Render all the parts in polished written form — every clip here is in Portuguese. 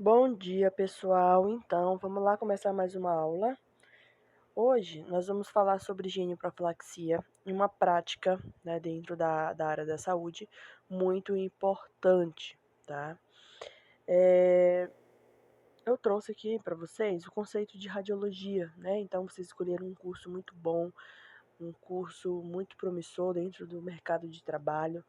Bom dia, pessoal. Então, vamos lá começar mais uma aula. Hoje nós vamos falar sobre higiene e profilaxia, uma prática, né, dentro da área da saúde muito importante, tá? Eu trouxe aqui para vocês o conceito de radiologia, né? Então, vocês escolheram um curso muito bom, um curso muito promissor dentro do mercado de trabalho.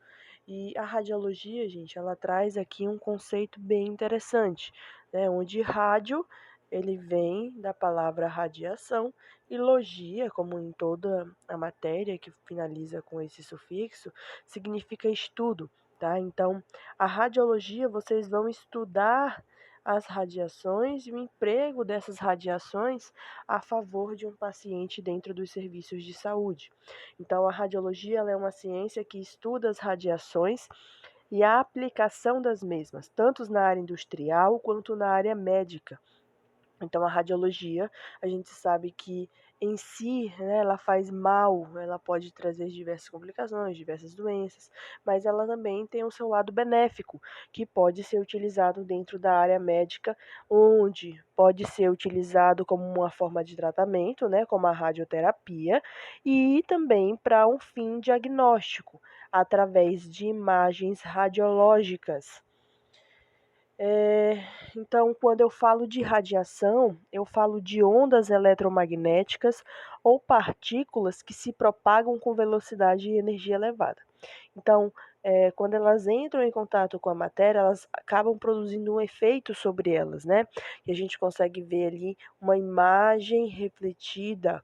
E a radiologia, gente, ela traz aqui um conceito bem interessante, né? Onde rádio, ele vem da palavra radiação e logia, como em toda a matéria que finaliza com esse sufixo, significa estudo, tá? Então, a radiologia, vocês vão estudar as radiações e o emprego dessas radiações a favor de um paciente dentro dos serviços de saúde. Então, a radiologia ela é uma ciência que estuda as radiações e a aplicação das mesmas, tanto na área industrial quanto na área médica. Então, a radiologia, a gente sabe que em si, né, ela faz mal, ela pode trazer diversas complicações, diversas doenças, mas ela também tem o seu lado benéfico, que pode ser utilizado dentro da área médica, onde pode ser utilizado como uma forma de tratamento, né, como a radioterapia, e também para um fim diagnóstico, através de imagens radiológicas. Então, quando eu falo de radiação, eu falo de ondas eletromagnéticas ou partículas que se propagam com velocidade e energia elevada. Então, quando elas entram em contato com a matéria, elas acabam produzindo um efeito sobre elas, né? E a gente consegue ver ali uma imagem refletida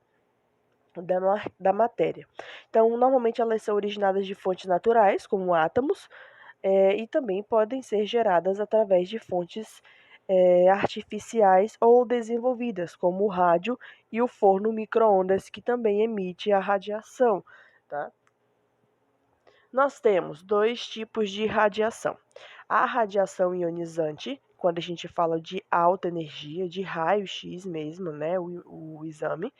da matéria. Então, normalmente elas são originadas de fontes naturais, como átomos, e também podem ser geradas através de fontes artificiais ou desenvolvidas, como o rádio e o forno micro-ondas, que também emite a radiação. Tá? Nós temos dois tipos de radiação. A radiação ionizante, quando a gente fala de alta energia, de raio-x mesmo, né, o exame,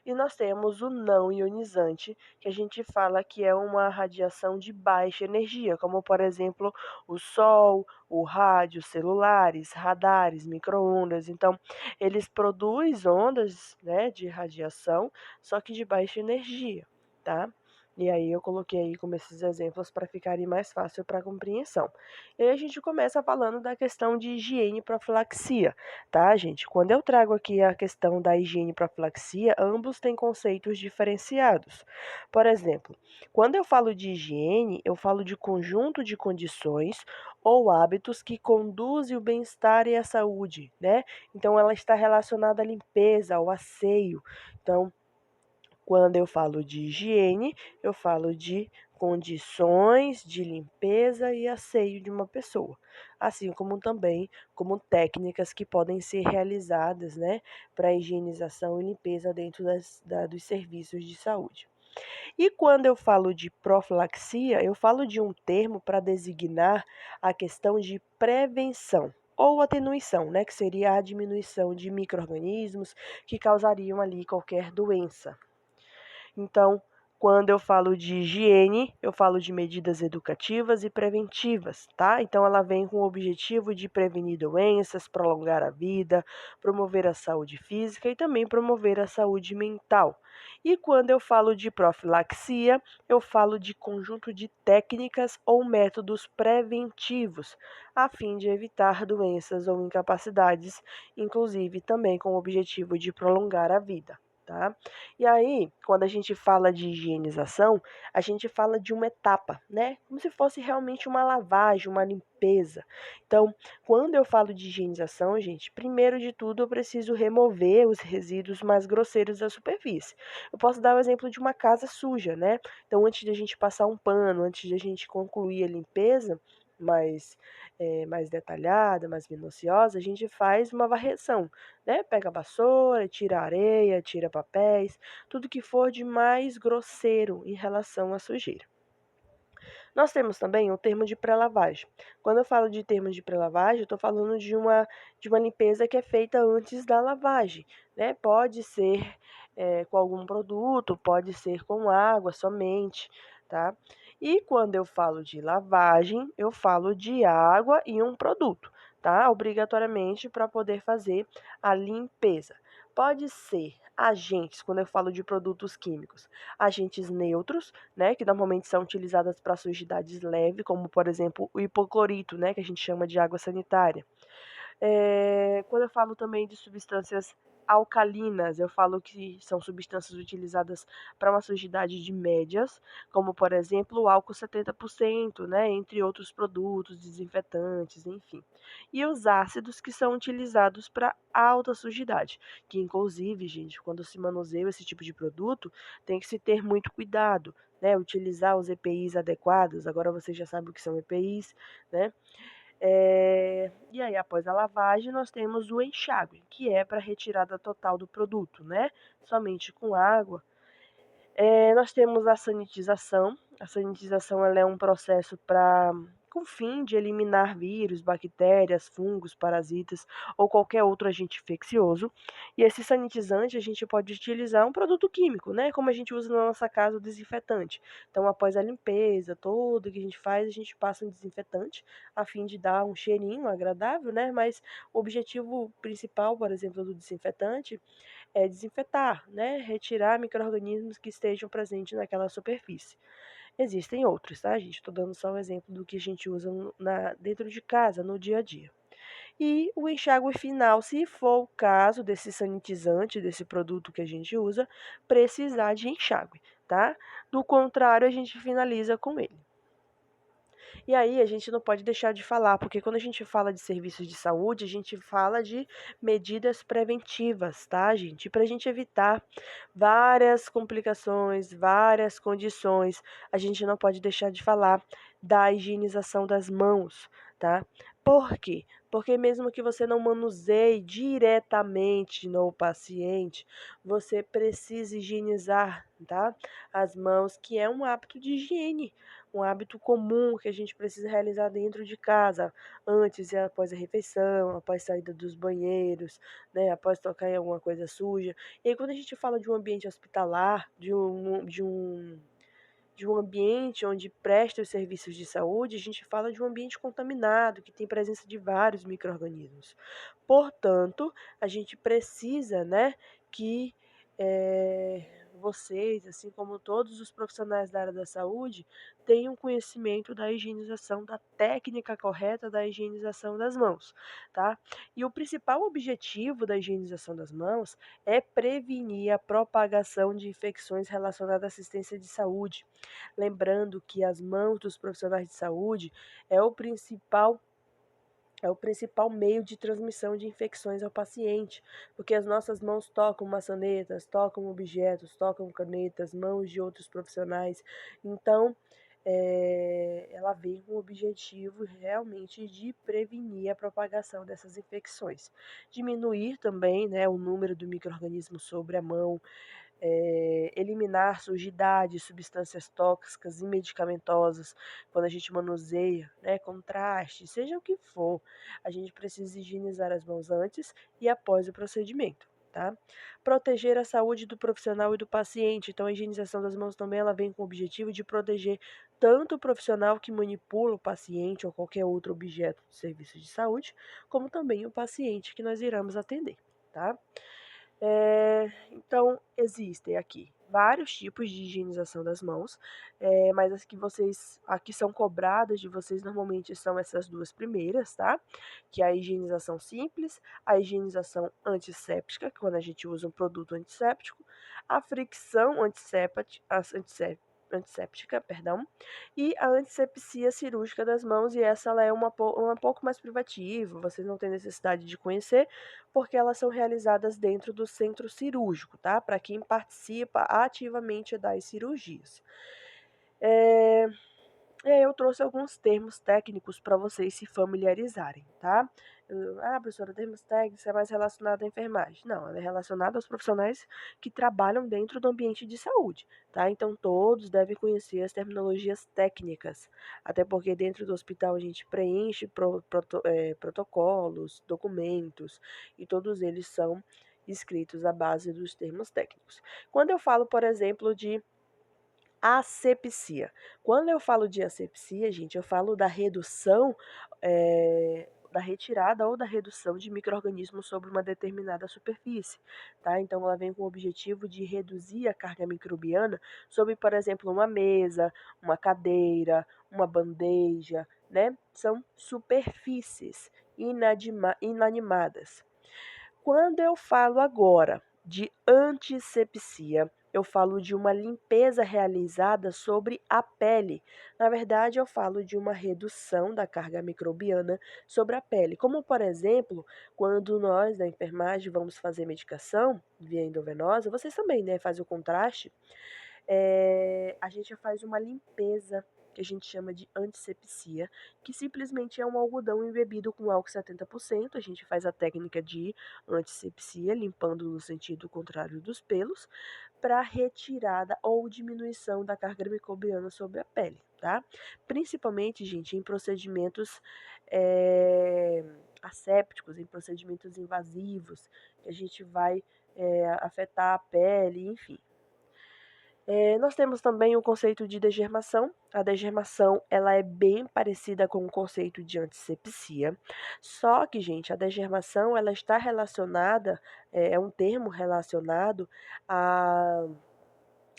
e nós temos o não ionizante, que a gente fala que é uma radiação de baixa energia, como por exemplo o sol, o rádio, celulares, radares, micro-ondas. Então, eles produzem ondas, né, de radiação, só que de baixa energia, tá? E aí eu coloquei aí como esses exemplos para ficarem mais fácil para compreensão. E aí a gente começa falando da questão de higiene e profilaxia, tá, gente? Quando eu trago aqui a questão da higiene e profilaxia, ambos têm conceitos diferenciados. Por exemplo, quando eu falo de higiene, eu falo de conjunto de condições ou hábitos que conduzem o bem-estar e a saúde, né? Então ela está relacionada à limpeza, ao asseio. Então, quando eu falo de higiene, eu falo de condições de limpeza e asseio de uma pessoa, assim como também como técnicas que podem ser realizadas, né, para higienização e limpeza dentro dos serviços de saúde. E quando eu falo de profilaxia, eu falo de um termo para designar a questão de prevenção ou atenuação, né, que seria a diminuição de micro-organismos que causariam ali qualquer doença. Então, quando eu falo de higiene, eu falo de medidas educativas e preventivas, tá? Então, ela vem com o objetivo de prevenir doenças, prolongar a vida, promover a saúde física e também promover a saúde mental. E quando eu falo de profilaxia, eu falo de conjunto de técnicas ou métodos preventivos, a fim de evitar doenças ou incapacidades, inclusive também com o objetivo de prolongar a vida. Tá? E aí, quando a gente fala de higienização, a gente fala de uma etapa, né? Como se fosse realmente uma lavagem, uma limpeza. Então, quando eu falo de higienização, gente, primeiro de tudo eu preciso remover os resíduos mais grosseiros da superfície. Eu posso dar o exemplo de uma casa suja, né? Então, antes de a gente passar um pano, antes de a gente concluir a limpeza, mais detalhada, mais minuciosa, a gente faz uma varreção, né? Pega a vassoura, tira a areia, tira papéis, tudo que for de mais grosseiro em relação à sujeira. Nós temos também o termo de pré-lavagem. Quando eu falo de termo de pré-lavagem, eu estou falando de uma limpeza que é feita antes da lavagem, né? Pode ser com algum produto, pode ser com água somente, tá? E quando eu falo de lavagem, eu falo de água e um produto, tá? Obrigatoriamente para poder fazer a limpeza. Pode ser agentes, quando eu falo de produtos químicos, agentes neutros, né, que normalmente são utilizados para sujidades leves, como por exemplo o hipoclorito, né, que a gente chama de água sanitária. Quando eu falo também de substâncias alcalinas, eu falo que são substâncias utilizadas para uma sujidade de médias, como por exemplo o álcool 70%, né, entre outros produtos, desinfetantes, enfim. E os ácidos que são utilizados para alta sujidade, que inclusive, gente, quando se manuseia esse tipo de produto, tem que se ter muito cuidado, né, utilizar os EPIs adequados, agora você já sabe o que são EPIs, né, e aí, após a lavagem, nós temos o enxágue, que é para retirada total do produto, né? Somente com água. Nós temos a sanitização. A sanitização ela é um processo com o fim de eliminar vírus, bactérias, fungos, parasitas ou qualquer outro agente infeccioso. E esse sanitizante a gente pode utilizar um produto químico, né? Como a gente usa na nossa casa o desinfetante. Então, após a limpeza toda que a gente faz, a gente passa um desinfetante a fim de dar um cheirinho agradável, né? Mas o objetivo principal, por exemplo, do desinfetante é desinfetar, né? Retirar micro-organismos que estejam presentes naquela superfície. Existem outros, tá, gente? Estou dando só um exemplo do que a gente usa dentro de casa, no dia a dia. E o enxágue final, se for o caso desse sanitizante, desse produto que a gente usa, precisar de enxágue, tá? Do contrário, a gente finaliza com ele. E aí a gente não pode deixar de falar, porque quando a gente fala de serviços de saúde, a gente fala de medidas preventivas, tá, gente? Para a gente evitar várias complicações, várias condições, a gente não pode deixar de falar da higienização das mãos, tá? Por quê? Porque mesmo que você não manuseie diretamente no paciente, você precisa higienizar, tá? As mãos, que é um hábito de higiene, um hábito comum que a gente precisa realizar dentro de casa, antes e após a refeição, após a saída dos banheiros, né, após tocar em alguma coisa suja. E aí, quando a gente fala de um ambiente hospitalar, de um ambiente onde presta os serviços de saúde, a gente fala de um ambiente contaminado, que tem presença de vários micro-organismos. Portanto, a gente precisa, né, que vocês, assim como todos os profissionais da área da saúde, tenham conhecimento da higienização, da técnica correta da higienização das mãos, tá? E o principal objetivo da higienização das mãos é prevenir a propagação de infecções relacionadas à assistência de saúde. Lembrando que as mãos dos profissionais de saúde é o principal é o principal meio de transmissão de infecções ao paciente, porque as nossas mãos tocam maçanetas, tocam objetos, tocam canetas, mãos de outros profissionais. Então, ela vem com o objetivo realmente de prevenir a propagação dessas infecções. Diminuir também, né, o número do micro-organismo sobre a mão, eliminar sujidade, substâncias tóxicas e medicamentosas quando a gente manuseia, né, contraste, seja o que for, a gente precisa higienizar as mãos antes e após o procedimento. Tá? Proteger a saúde do profissional e do paciente. Então, a higienização das mãos também ela vem com o objetivo de proteger tanto o profissional que manipula o paciente ou qualquer outro objeto do serviço de saúde, como também o paciente que nós iremos atender. Tá? Então, existem aqui vários tipos de higienização das mãos, mas as que vocês aqui são cobradas de vocês normalmente são essas duas primeiras, tá? Que é a higienização simples, a higienização antisséptica, que quando a gente usa um produto antisséptico, a fricção antisséptica, perdão, e a antisepsia cirúrgica das mãos, e essa ela é uma pouco mais privativa, vocês não têm necessidade de conhecer, porque elas são realizadas dentro do centro cirúrgico, tá? Para quem participa ativamente das cirurgias. É, eu trouxe alguns termos técnicos para vocês se familiarizarem, tá? Professora, termos técnicos é mais relacionado à enfermagem. Não, ela é relacionada aos profissionais que trabalham dentro do ambiente de saúde, tá? Então, todos devem conhecer as terminologias técnicas, até porque dentro do hospital a gente preenche protocolos, documentos, e todos eles são escritos à base dos termos técnicos. Quando eu falo, por exemplo, de Asepsia. Quando eu falo de asepsia, gente, eu falo da redução, da retirada ou da redução de micro-organismos sobre uma determinada superfície, tá? Então ela vem com o objetivo de reduzir a carga microbiana sobre, por exemplo, uma mesa, uma cadeira, uma bandeja, né? São superfícies inanimadas. Quando eu falo agora de antisepsia, eu falo de uma limpeza realizada sobre a pele. Na verdade, eu falo de uma redução da carga microbiana sobre a pele. Como, por exemplo, quando nós da enfermagem vamos fazer medicação via endovenosa, vocês também, né, fazem o contraste, a gente faz uma limpeza que a gente chama de antisepsia, que simplesmente é um algodão embebido com álcool 70%. A gente faz a técnica de antisepsia, limpando no sentido contrário dos pelos, para retirada ou diminuição da carga microbiana sobre a pele, tá? Principalmente, gente, em procedimentos assépticos, em procedimentos invasivos, que a gente vai afetar a pele, enfim. Nós temos também o conceito de degermação. A degermação ela é bem parecida com o conceito de antisepsia, só que, gente, a degermação ela está relacionada, é um termo relacionado a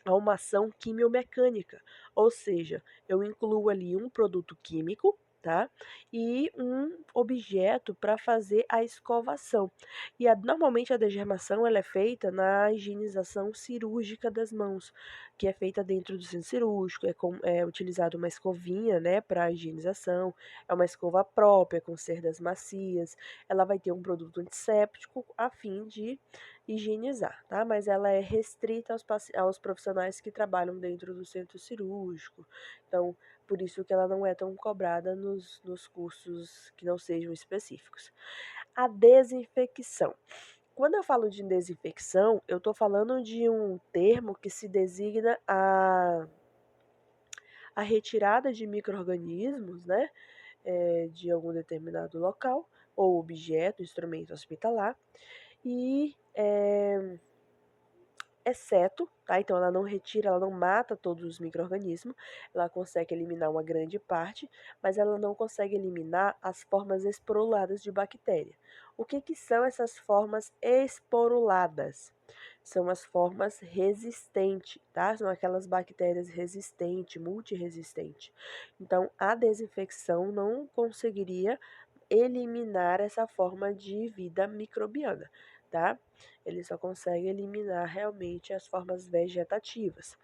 uma ação quimiomecânica, ou seja, eu incluo ali um produto químico, tá? E um objeto para fazer a escovação. E normalmente a degermação ela é feita na higienização cirúrgica das mãos, que é feita dentro do centro cirúrgico, é utilizado uma escovinha, né, para higienização, é uma escova própria com cerdas macias, ela vai ter um produto antisséptico a fim de higienizar, tá? Mas ela é restrita aos profissionais que trabalham dentro do centro cirúrgico. Então, por isso que ela não é tão cobrada nos cursos que não sejam específicos. A desinfecção. Quando eu falo de desinfecção, eu estou falando de um termo que se designa a retirada de micro-organismos, né, de algum determinado local ou objeto, instrumento hospitalar, e exceto, tá? Então ela não retira, ela não mata todos os micro-organismos, ela consegue eliminar uma grande parte, mas ela não consegue eliminar as formas esporuladas de bactéria. O que que são essas formas esporuladas? São as formas resistentes, tá? São aquelas bactérias resistentes, multiresistentes. Então a desinfecção não conseguiria eliminar essa forma de vida microbiana, tá? Ele só consegue eliminar realmente as formas vegetativas.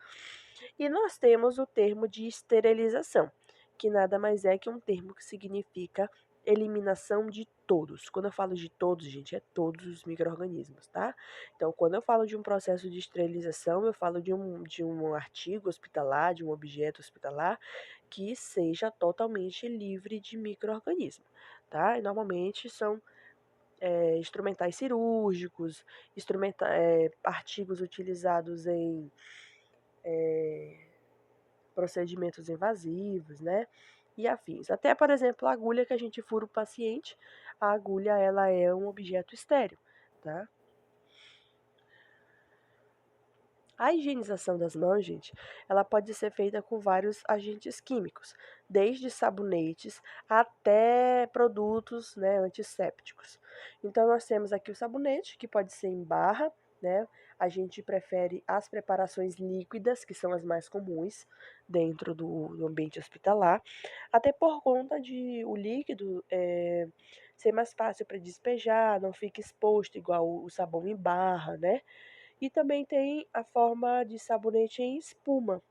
E nós temos o termo de esterilização, que nada mais é que um termo que significa eliminação de todos. Quando eu falo de todos, gente, é todos os micro-organismos, tá? Então, quando eu falo de um processo de esterilização, eu falo de um artigo hospitalar, de um objeto hospitalar, que seja totalmente livre de micro-organismo, tá? E normalmente são instrumentais cirúrgicos, artigos utilizados em procedimentos invasivos, né? E afins. Até, por exemplo, a agulha que a gente fura o paciente, a agulha ela é um objeto estéril, tá? A higienização das mãos, gente, ela pode ser feita com vários agentes químicos, desde sabonetes até produtos, né, antissépticos. Então, nós temos aqui o sabonete, que pode ser em barra, né? A gente prefere as preparações líquidas, que são as mais comuns dentro do ambiente hospitalar, até por conta de o líquido ser mais fácil para despejar, não fica exposto igual o sabão em barra, né? E também tem a forma de sabonete em espuma.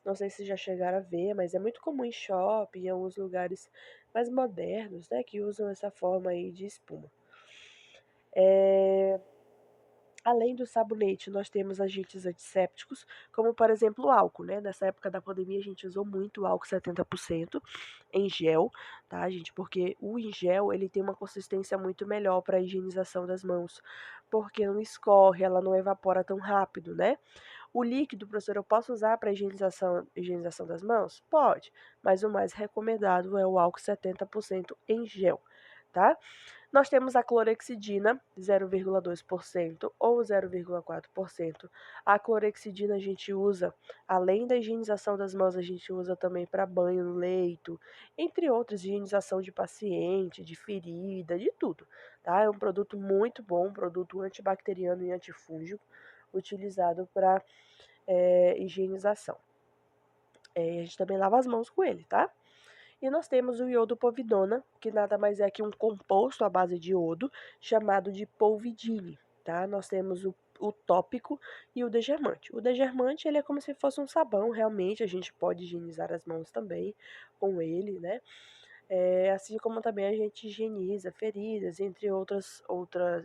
Não sei se já chegaram a ver, mas é muito comum em shopping, em alguns lugares mais modernos, né, que usam essa forma aí de espuma. Além do sabonete, nós temos agentes antissépticos, como por exemplo o álcool, né? Nessa época da pandemia a gente usou muito o álcool 70% em gel, tá, gente? Porque o em gel, ele tem uma consistência muito melhor para a higienização das mãos, porque não escorre, ela não evapora tão rápido, né? O líquido, professor, eu posso usar para higienização das mãos? Pode, mas o mais recomendado é o álcool 70% em gel, tá? Nós temos a clorexidina, 0,2% ou 0,4%. A clorexidina a gente usa, além da higienização das mãos, a gente usa também para banho no leito, entre outras, higienização de paciente, de ferida, de tudo, tá? É um produto muito bom, um produto antibacteriano e antifúngico, utilizado para higienização. A gente também lava as mãos com ele, tá? E nós temos o iodopovidona, que nada mais é que um composto à base de iodo, chamado de polvidine, tá? Nós temos o tópico e o degermante. O degermante, ele é como se fosse um sabão, realmente, a gente pode higienizar as mãos também com ele, né? Assim como também a gente higieniza feridas, entre outras,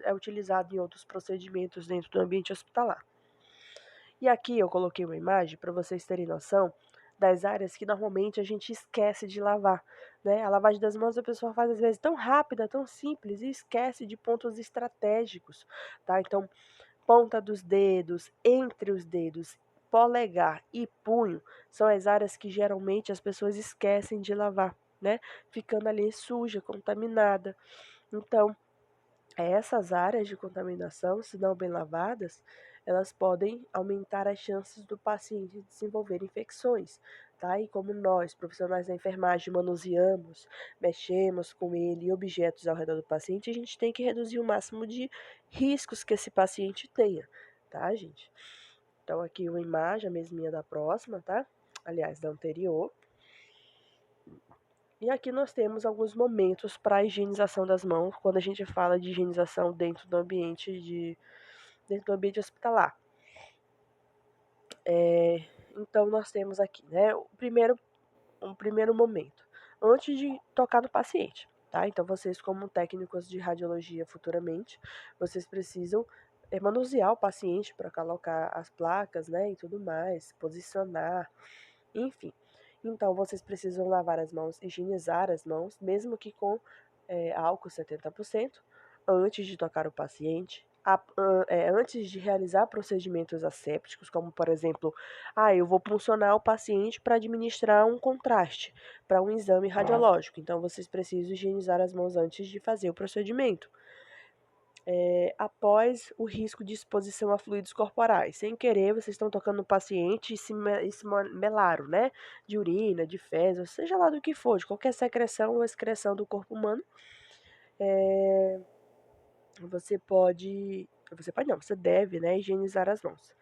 é utilizado em outros procedimentos dentro do ambiente hospitalar. E aqui eu coloquei uma imagem para vocês terem noção das áreas que normalmente a gente esquece de lavar, né? A lavagem das mãos a pessoa faz às vezes tão rápida, tão simples e esquece de pontos estratégicos, tá? Então, ponta dos dedos, entre os dedos, polegar e punho são as áreas que geralmente as pessoas esquecem de lavar, né? Ficando ali suja, contaminada. Então, essas áreas de contaminação, se não bem lavadas, elas podem aumentar as chances do paciente desenvolver infecções, tá? E como nós, profissionais da enfermagem, manuseamos, mexemos com ele e objetos ao redor do paciente, a gente tem que reduzir o máximo de riscos que esse paciente tenha, tá, gente? Então, aqui uma imagem, a mesminha da próxima, tá? Aliás, da anterior. E aqui nós temos alguns momentos para a higienização das mãos, quando a gente fala de higienização dentro do ambiente hospitalar. Então nós temos aqui, né, um primeiro momento, antes de tocar no paciente, tá? Então vocês como técnicos de radiologia futuramente, vocês precisam manusear o paciente para colocar as placas, né, e tudo mais, posicionar, enfim. Então, vocês precisam lavar as mãos, higienizar as mãos, mesmo que com álcool 70%, antes de tocar o paciente, antes de realizar procedimentos assépticos, como, por exemplo, eu vou puncionar o paciente para administrar um contraste, para um exame radiológico. Então, vocês precisam higienizar as mãos antes de fazer o procedimento. Após o risco de exposição a fluidos corporais. Sem querer, vocês estão tocando no paciente e se melaram, né? De urina, de fezes, seja lá do que for, de qualquer secreção ou excreção do corpo humano. Você deve, né, higienizar as mãos.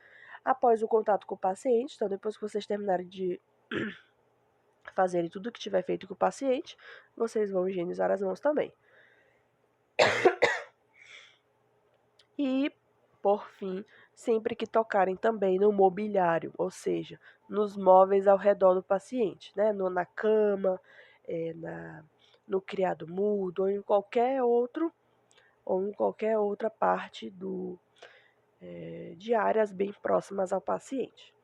Após o contato com o paciente, então depois que vocês terminarem de fazerem tudo o que tiver feito com o paciente, vocês vão higienizar as mãos também. E, por fim, sempre que tocarem também no mobiliário, ou seja, nos móveis ao redor do paciente, né? Na cama, no criado mudo, ou em qualquer outra parte de áreas bem próximas ao paciente.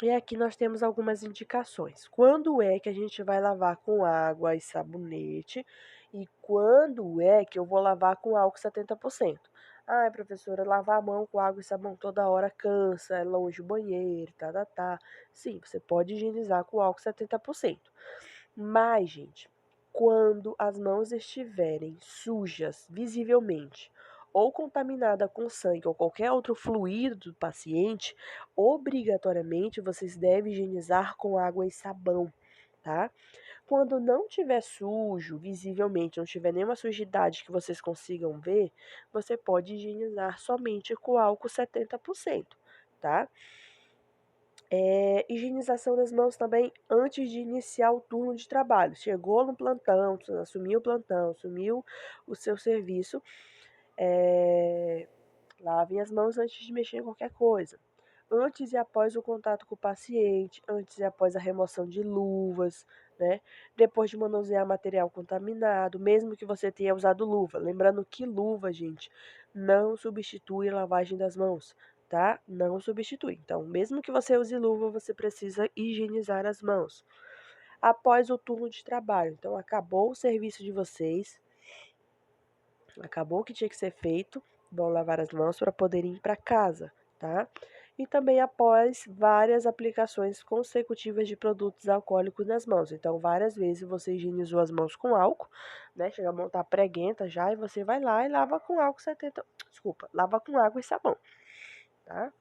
E aqui nós temos algumas indicações. Quando é que a gente vai lavar com água e sabonete? E quando é que eu vou lavar com álcool 70%? Ai, professora, lavar a mão com água e sabão toda hora cansa, é longe do banheiro, tá. Sim, você pode higienizar com álcool 70%. Mas, gente, quando as mãos estiverem sujas, visivelmente, ou contaminada com sangue ou qualquer outro fluido do paciente, obrigatoriamente vocês devem higienizar com água e sabão, tá? Quando não tiver sujo, visivelmente, não tiver nenhuma sujidade que vocês consigam ver, você pode higienizar somente com álcool 70%, tá? Higienização das mãos também antes de iniciar o turno de trabalho. Chegou no plantão, assumiu o plantão, assumiu o seu serviço, lavem as mãos antes de mexer em qualquer coisa. Antes e após o contato com o paciente, antes e após a remoção de luvas, né? Depois de manusear material contaminado, mesmo que você tenha usado luva. Lembrando que luva, gente, não substitui a lavagem das mãos, tá? Não substitui. Então, mesmo que você use luva, você precisa higienizar as mãos. Após o turno de trabalho. Então, acabou o serviço de vocês, acabou o que tinha que ser feito, vão lavar as mãos para poderem ir para casa, tá? E também após várias aplicações consecutivas de produtos alcoólicos nas mãos. Então, várias vezes você higienizou as mãos com álcool, né? Chega a mão tá preguenta já e você vai lá e lava com álcool 70, desculpa, lava com água e sabão, tá?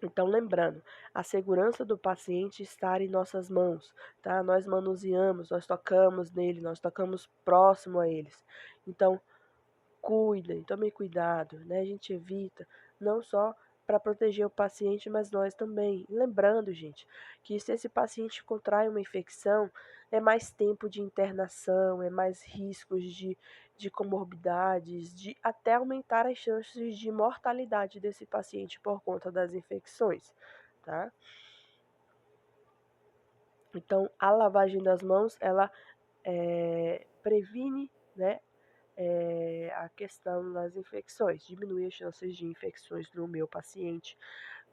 Então, lembrando, a segurança do paciente está em nossas mãos, tá? Nós manuseamos, nós tocamos nele, nós tocamos próximo a eles. Então, cuidem, tomem cuidado, né? A gente evita não só para proteger o paciente, mas nós também. Lembrando, gente, que se esse paciente contrai uma infecção, é mais tempo de internação, é mais riscos de comorbidades, de até aumentar as chances de mortalidade desse paciente por conta das infecções, tá? Então, a lavagem das mãos, ela previne, né, a questão das infecções, diminui as chances de infecções no meu paciente,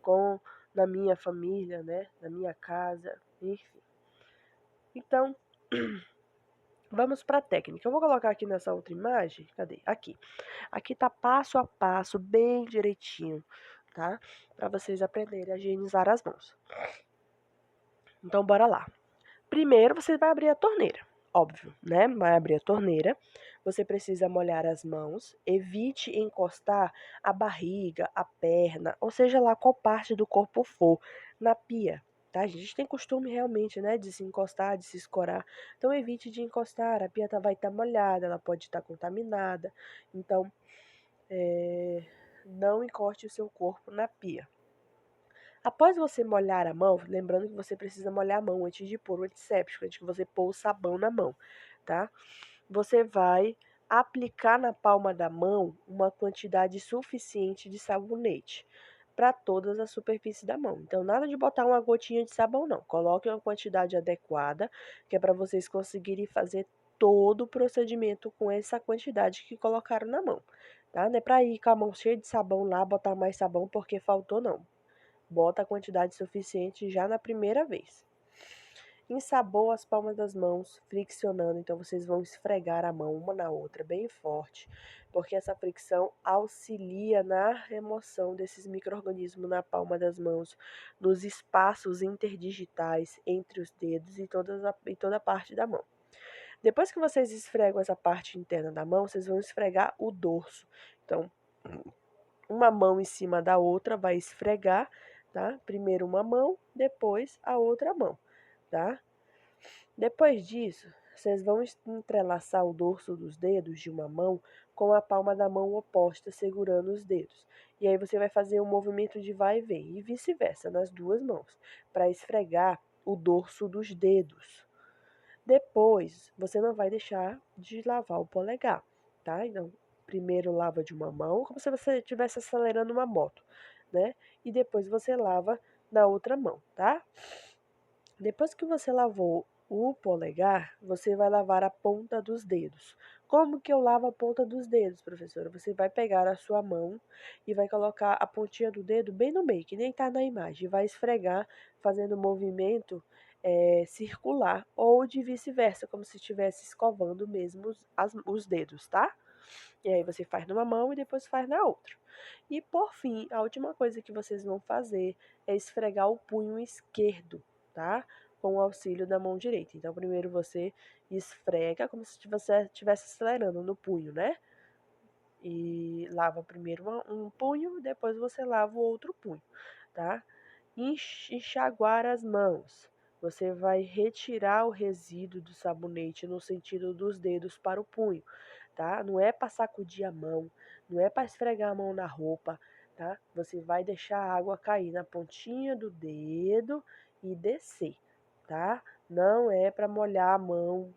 com na minha família, né, na minha casa, enfim. Então, vamos para a técnica. Eu vou colocar aqui nessa outra imagem, cadê? Aqui. Aqui tá passo a passo, bem direitinho, tá? Para vocês aprenderem a higienizar as mãos. Então, bora lá. Primeiro, você vai abrir a torneira. Óbvio, né? Vai abrir a torneira. Você precisa molhar as mãos. Evite encostar a barriga, a perna, ou seja lá qual parte do corpo for, na pia. Tá? A gente tem costume realmente, né, de se encostar, de se escorar. Então, evite de encostar. A pia vai estar molhada, ela pode estar contaminada. Então, não encoste o seu corpo na pia. Após você molhar a mão, lembrando que você precisa molhar a mão antes de pôr o antisséptico, antes que você pôr o sabão na mão, tá? Você vai aplicar na palma da mão uma quantidade suficiente de sabonete para todas as superfícies da mão. Então, nada de botar uma gotinha de sabão, não. Coloque uma quantidade adequada, que é para vocês conseguirem fazer todo o procedimento com essa quantidade que colocaram na mão, tá? Não é para ir com a mão cheia de sabão lá, botar mais sabão porque faltou, não. Bota a quantidade suficiente já na primeira vez. Ensaboa as palmas das mãos, friccionando. Então, vocês vão esfregar a mão uma na outra bem forte, porque essa fricção auxilia na remoção desses micro-organismos na palma das mãos, nos espaços interdigitais entre os dedos e toda a parte da mão. Depois que vocês esfregam essa parte interna da mão, vocês vão esfregar o dorso. Então, uma mão em cima da outra vai esfregar, tá? Primeiro uma mão, depois a outra mão, tá? Depois disso, vocês vão entrelaçar o dorso dos dedos de uma mão com a palma da mão oposta segurando os dedos. E aí você vai fazer um movimento de vai e vem e vice-versa nas duas mãos, para esfregar o dorso dos dedos. Depois, você não vai deixar de lavar o polegar, tá? Então, primeiro lava de uma mão, como se você estivesse acelerando uma moto, né? E depois você lava na outra mão, tá? Depois que você lavou o polegar, você vai lavar a ponta dos dedos. Como que eu lavo a ponta dos dedos, professora? Você vai pegar a sua mão e vai colocar a pontinha do dedo bem no meio, que nem tá na imagem, e vai esfregar fazendo um movimento circular ou de vice-versa, como se estivesse escovando mesmo os dedos, tá? E aí você faz numa mão e depois faz na outra. E por fim, a última coisa que vocês vão fazer é esfregar o punho esquerdo, tá? Com o auxílio da mão direita. Então, primeiro você esfrega como se você estivesse acelerando no punho, né? E lava primeiro um punho, depois você lava o outro punho, tá? Enxaguar as mãos. Você vai retirar o resíduo do sabonete no sentido dos dedos para o punho, tá? Não é para sacudir a mão, não é para esfregar a mão na roupa, tá? Você vai deixar a água cair na pontinha do dedo e descer, tá? Não é para molhar a mão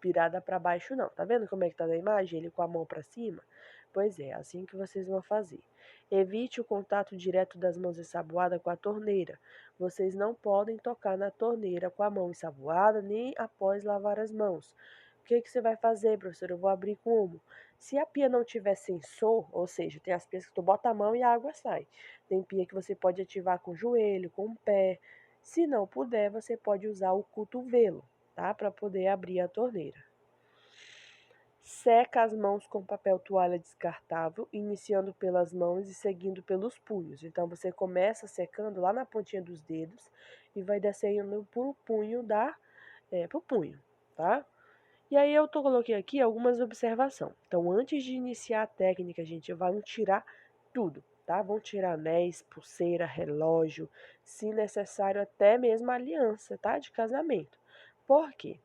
virada para baixo, não. Tá vendo como é que tá na imagem? Ele com a mão para cima? Pois é, assim que vocês vão fazer. Evite o contato direto das mãos ensaboadas com a torneira. Vocês não podem tocar na torneira com a mão ensaboada nem após lavar as mãos. O que você vai fazer, professor? Eu vou abrir como? Se a pia não tiver sensor, ou seja, tem as pias que tu bota a mão e a água sai. Tem pia que você pode ativar com o joelho, com o pé. Se não puder, você pode usar o cotovelo, tá? Para poder abrir a torneira. Seca as mãos com papel toalha descartável, iniciando pelas mãos e seguindo pelos punhos. Então você começa secando lá na pontinha dos dedos e vai descendo pro punho pro punho, tá? E aí eu coloquei aqui algumas observações. Então, antes de iniciar a técnica, gente, vamos tirar tudo, tá? Vão tirar anéis, pulseira, relógio, se necessário até mesmo aliança, tá? De casamento. Por quê?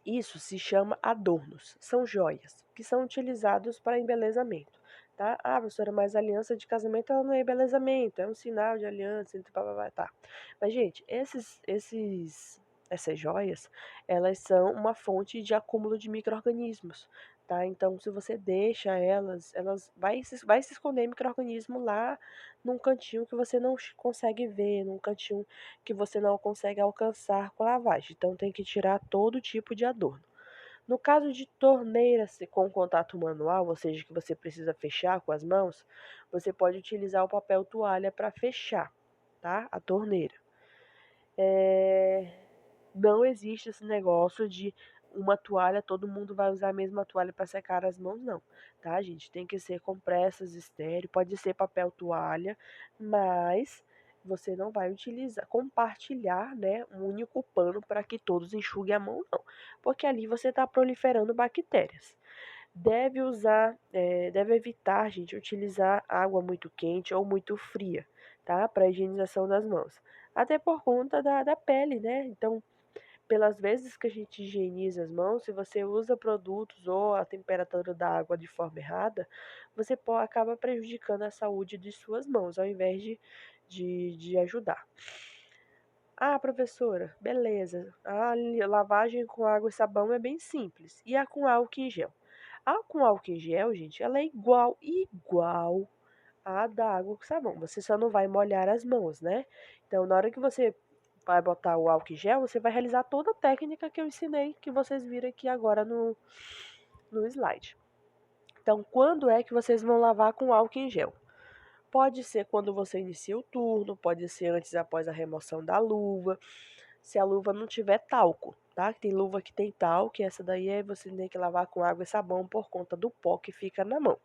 Isso se chama adornos, são joias, que são utilizados para embelezamento, tá? Ah, professora, mas a aliança de casamento ela não é embelezamento, é um sinal de aliança, então, tá. Mas, gente, essas joias, elas são uma fonte de acúmulo de micro-organismos, tá? Então, se você deixa elas vai se esconder micro-organismo lá num cantinho que você não consegue ver, num cantinho que você não consegue alcançar com a lavagem. Então tem que tirar todo tipo de adorno. No caso de torneiras com contato manual, ou seja, que você precisa fechar com as mãos, você pode utilizar o papel toalha para fechar, tá? A torneira. Não existe esse negócio de uma toalha, todo mundo vai usar a mesma toalha para secar as mãos, não, tá, gente? Tem que ser compressas estéreo, pode ser papel toalha, mas você não vai compartilhar, né, um único pano para que todos enxuguem a mão, não, porque ali você está proliferando bactérias. Deve evitar, gente, utilizar água muito quente ou muito fria, tá, para higienização das mãos. Até por conta da pele, né? Então, pelas vezes que a gente higieniza as mãos, se você usa produtos ou a temperatura da água de forma errada, você acaba prejudicando a saúde de suas mãos, ao invés de ajudar. Ah, professora, beleza. A lavagem com água e sabão é bem simples. E a com álcool em gel? A com álcool em gel, gente, ela é igual a da água com sabão. Você só não vai molhar as mãos, né? Então, na hora que você vai botar o álcool em gel, você vai realizar toda a técnica que eu ensinei, que vocês viram aqui agora no slide. Então, quando é que vocês vão lavar com álcool em gel? Pode ser quando você inicia o turno, pode ser antes e após a remoção da luva, se a luva não tiver talco, tá? Tem luva que tem talco, e essa daí você tem que lavar com água e sabão por conta do pó que fica na mão.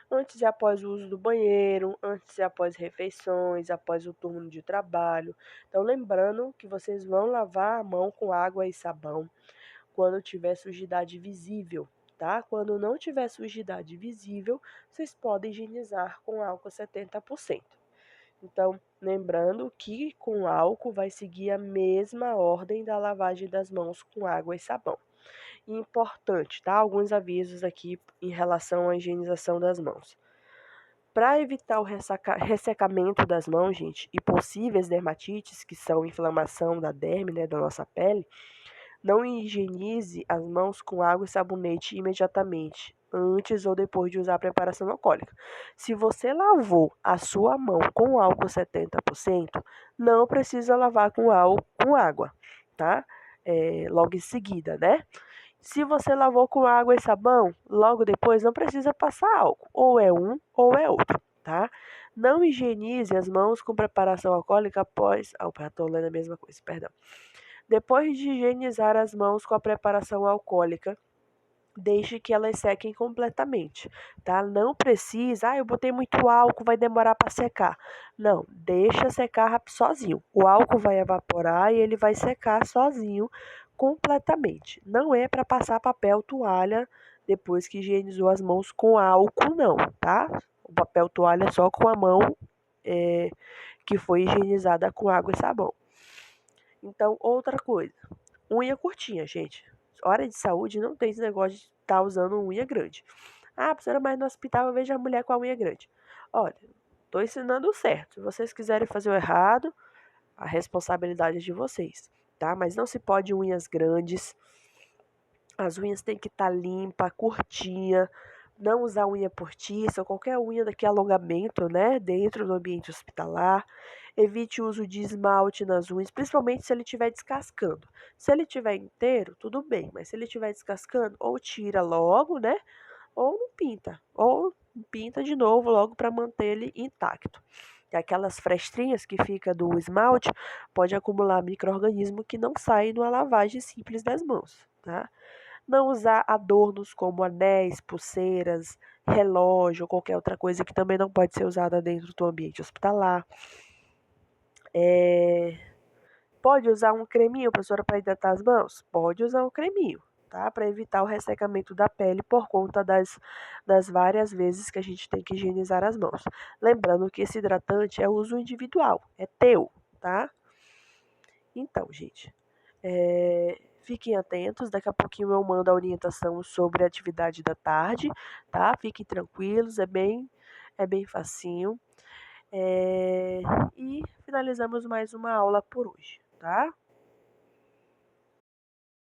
Antes e após o uso do banheiro, antes e após refeições, após o turno de trabalho. Então, lembrando que vocês vão lavar a mão com água e sabão quando tiver sujidade visível, tá? Quando não tiver sujidade visível, vocês podem higienizar com álcool 70%. Então, lembrando que com álcool vai seguir a mesma ordem da lavagem das mãos com água e sabão. E importante, tá? Alguns avisos aqui em relação à higienização das mãos. Para evitar o ressecamento das mãos, gente, e possíveis dermatites, que são inflamação da derme, né, da nossa pele, não higienize as mãos com água e sabonete imediatamente, antes ou depois de usar a preparação alcoólica. Se você lavou a sua mão com álcool 70%, não precisa lavar com água, tá? Logo em seguida, né? Se você lavou com água e sabão, logo depois não precisa passar álcool. Ou é um ou é outro, tá? Não higienize as mãos com preparação alcoólica após. Opa, estou lendo a mesma coisa, perdão. Depois de higienizar as mãos com a preparação alcoólica, deixe que elas sequem completamente, tá? Não precisa, eu botei muito álcool, vai demorar para secar. Não, deixa secar sozinho. O álcool vai evaporar e ele vai secar sozinho completamente. Não é para passar papel toalha depois que higienizou as mãos com álcool, não, tá? O papel toalha é só com a mão que foi higienizada com água e sabão. Então, outra coisa, unha curtinha, gente. Hora de saúde não tem esse negócio de estar usando unha grande. Ah, professora, mas no hospital eu vejo a mulher com a unha grande. Olha, tô ensinando o certo. Se vocês quiserem fazer o errado, a responsabilidade é de vocês, tá? Mas não se pode unhas grandes. As unhas têm que estar limpa, curtinha. Não usar unha postiça ou qualquer unha daqui alongamento, né? Dentro do ambiente hospitalar. Evite o uso de esmalte nas unhas, principalmente se ele estiver descascando. Se ele estiver inteiro, tudo bem, mas se ele estiver descascando, ou tira logo, né? Ou não pinta, ou pinta de novo logo para manter ele intacto. E aquelas frestrinhas que fica do esmalte pode acumular micro-organismo que não saem numa lavagem simples das mãos, tá? Não usar adornos como anéis, pulseiras, relógio ou qualquer outra coisa que também não pode ser usada dentro do ambiente hospitalar. Pode usar um creminho, professora, para hidratar as mãos? Pode usar um creminho, tá? Para evitar o ressecamento da pele por conta das várias vezes que a gente tem que higienizar as mãos. Lembrando que esse hidratante é uso individual, é teu, tá? Então, gente, fiquem atentos, daqui a pouquinho eu mando a orientação sobre a atividade da tarde, tá? Fiquem tranquilos, é bem facinho. E finalizamos mais uma aula por hoje, tá?